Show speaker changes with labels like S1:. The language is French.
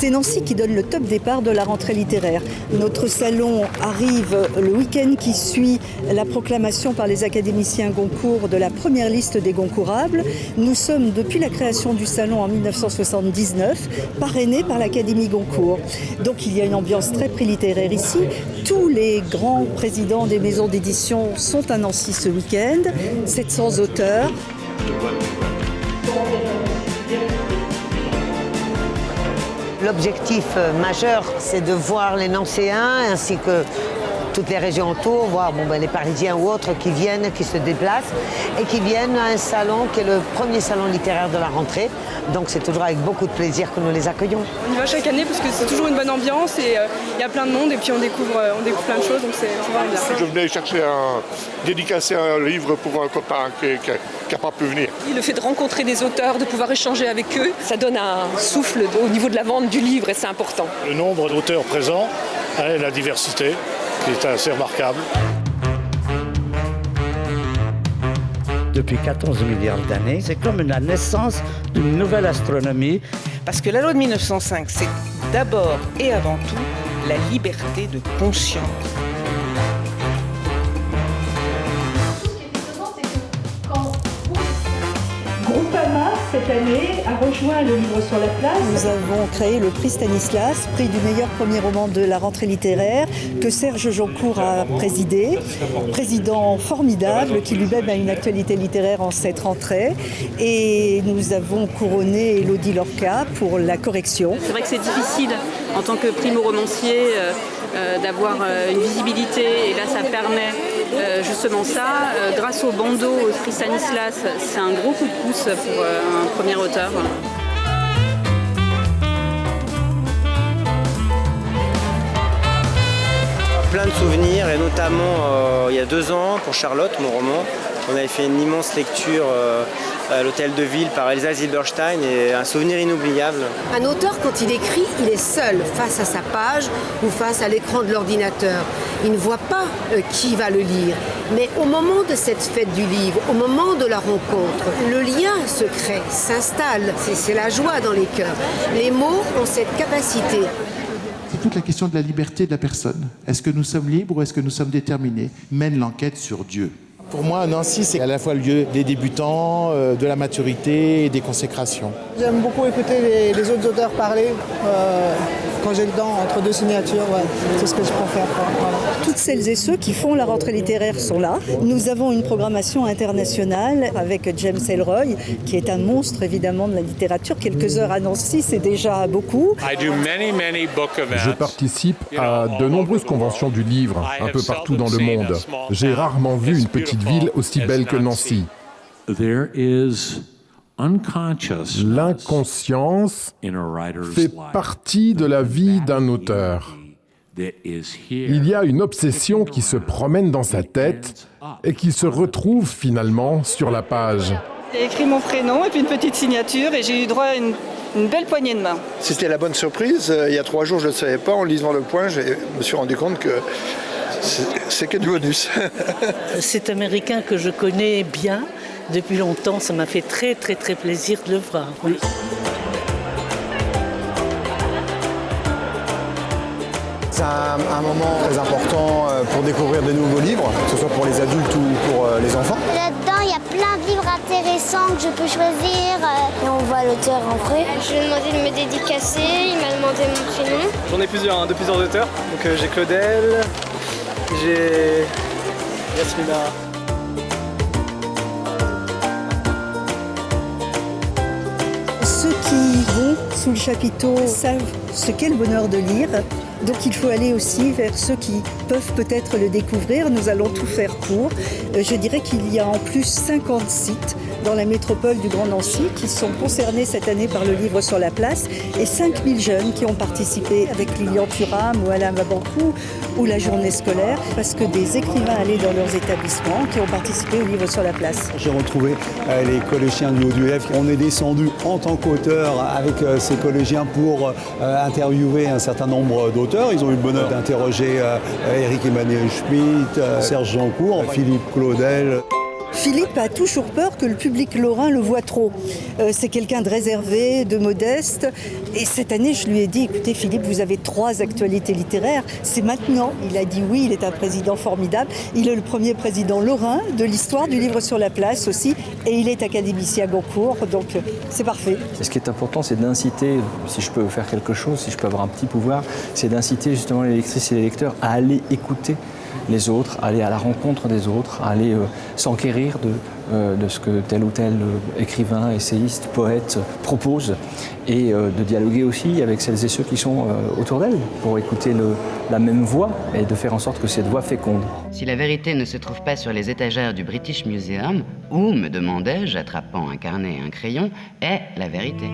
S1: C'est Nancy qui donne le top départ de la rentrée littéraire. Notre salon arrive le week-end qui suit la proclamation par les académiciens Goncourt de la première liste des Goncourables. Nous sommes, depuis la création du salon en 1979, parrainés par l'Académie Goncourt. Donc il y a une ambiance très prix littéraire ici. Tous les grands présidents des maisons d'édition sont à Nancy ce week-end. 700 auteurs.
S2: L'objectif majeur, c'est de voir les Nancéens ainsi que toutes les régions autour, voir les Parisiens ou autres qui viennent, qui se déplacent et qui viennent à un salon qui est le premier salon littéraire de la rentrée. Donc c'est toujours avec beaucoup de plaisir que nous les accueillons.
S3: On y va chaque année parce que c'est toujours une bonne ambiance et il y a plein de monde et puis on découvre plein de choses, donc c'est vraiment bien.
S4: Je venais chercher dédicacer un livre pour un copain qui n'a pas pu venir.
S5: Le fait de rencontrer des auteurs, de pouvoir échanger avec eux, ça donne un souffle au niveau de la vente du livre et c'est important.
S6: Le nombre d'auteurs présents et la diversité qui est assez remarquable.
S7: Depuis 14 milliards d'années, c'est comme la naissance d'une nouvelle astronomie.
S8: Parce que la loi de 1905, c'est d'abord et avant tout la liberté de conscience.
S1: Groupama, cette année, a rejoint le livre sur la place. Nous avons créé le prix Stanislas, prix du meilleur premier roman de la rentrée littéraire, que Serge Joncourt a présidé. Président formidable, qui lui-même a une actualité littéraire en cette rentrée. Et nous avons couronné Élodie Lorca pour la correction.
S9: C'est vrai que c'est difficile, en tant que primo-romancier, d'avoir une visibilité. Et là, ça permet justement ça. Grâce au bandeau, au prix Stanislas, c'est un gros coup de pouce pour un premier auteur.
S10: Plein de souvenirs et notamment il y a 2 ans pour Charlotte, mon roman, on avait fait une immense lecture à l'hôtel de ville par Elsa Zilberstein et un souvenir inoubliable.
S11: Un auteur, quand il écrit, il est seul face à sa page ou face à l'écran de l'ordinateur. Il ne voit pas qui va le lire. Mais au moment de cette fête du livre, au moment de la rencontre, le lien se crée, s'installe. C'est la joie dans les cœurs. Les mots ont cette capacité.
S12: C'est toute la question de la liberté de la personne. Est-ce que nous sommes libres ou est-ce que nous sommes déterminés? Mène l'enquête sur Dieu. Pour moi, Nancy, c'est à la fois le lieu des débutants, de la maturité et des consécrations.
S13: J'aime beaucoup écouter les autres auteurs parler quand j'ai le temps, entre 2 signatures. Ouais. C'est ce que je préfère. Voilà.
S1: Toutes celles et ceux qui font la rentrée littéraire sont là. Nous avons une programmation internationale avec James Ellroy, qui est un monstre évidemment de la littérature. Quelques heures à Nancy, c'est déjà beaucoup.
S14: Je participe à de nombreuses conventions du livre, un peu partout dans le monde. J'ai rarement vu une petite ville aussi belle que Nancy. L'inconscience fait partie de la vie d'un auteur. Il y a une obsession qui se promène dans sa tête et qui se retrouve finalement sur la page.
S3: J'ai écrit mon prénom et puis une petite signature et j'ai eu droit à une belle poignée de main.
S4: C'était la bonne surprise. Il y a 3 jours, je ne le savais pas. En lisant le point, je me suis rendu compte que c'est que du bonus.
S7: Cet Américain que je connais bien depuis longtemps, ça m'a fait très très très plaisir de le voir. Oui.
S15: C'est un moment très important pour découvrir de nouveaux livres, que ce soit pour les adultes ou pour les enfants.
S16: Là-dedans, il y a plein de livres intéressants que je peux choisir. Et on voit l'auteur en vrai. Je lui ai demandé de me dédicacer, il m'a demandé mon prénom.
S17: J'en ai plusieurs, de plusieurs auteurs. Donc j'ai Claudel, j'ai Yasmina.
S1: Ceux qui vont sous le chapiteau savent ce qu'est le bonheur de lire. Donc il faut aller aussi vers ceux qui peuvent peut-être le découvrir. Nous allons tout faire pour. Je dirais qu'il y a en plus 50 sites dans la métropole du Grand Nancy qui sont concernés cette année par le livre sur la place et 5000 jeunes qui ont participé avec Lilian Thuram ou Alain Mabankou ou la journée scolaire parce que des écrivains allaient dans leurs établissements qui ont participé au livre sur la place.
S18: J'ai retrouvé les collégiens du Haut-du-Lèvre. On est descendu en tant qu'auteur avec ces collégiens pour interviewer un certain nombre d'auteurs. Ils ont eu le bonheur d'interroger Éric Emmanuel Schmitt, Serge Joncourt, Philippe Claudel.
S1: Philippe a toujours peur que le public lorrain le voit trop. C'est quelqu'un de réservé, de modeste. Et cette année, je lui ai dit, écoutez Philippe, vous avez 3 actualités littéraires, c'est maintenant. Il a dit oui, il est un président formidable. Il est le premier président lorrain de l'histoire du livre sur la place aussi. Et il est académicien Goncourt, donc c'est parfait.
S19: Ce qui est important, c'est d'inciter, si je peux faire quelque chose, si je peux avoir un petit pouvoir, c'est d'inciter justement les lectrices et les lecteurs à aller écouter les autres, aller à la rencontre des autres, aller s'enquérir de ce que tel ou tel écrivain, essayiste, poète propose et de dialoguer aussi avec celles et ceux qui sont autour d'elle pour écouter la même voix et de faire en sorte que cette voix féconde.
S20: Si la vérité ne se trouve pas sur les étagères du British Museum, où, me demandai-je, attrapant un carnet et un crayon, est la vérité ?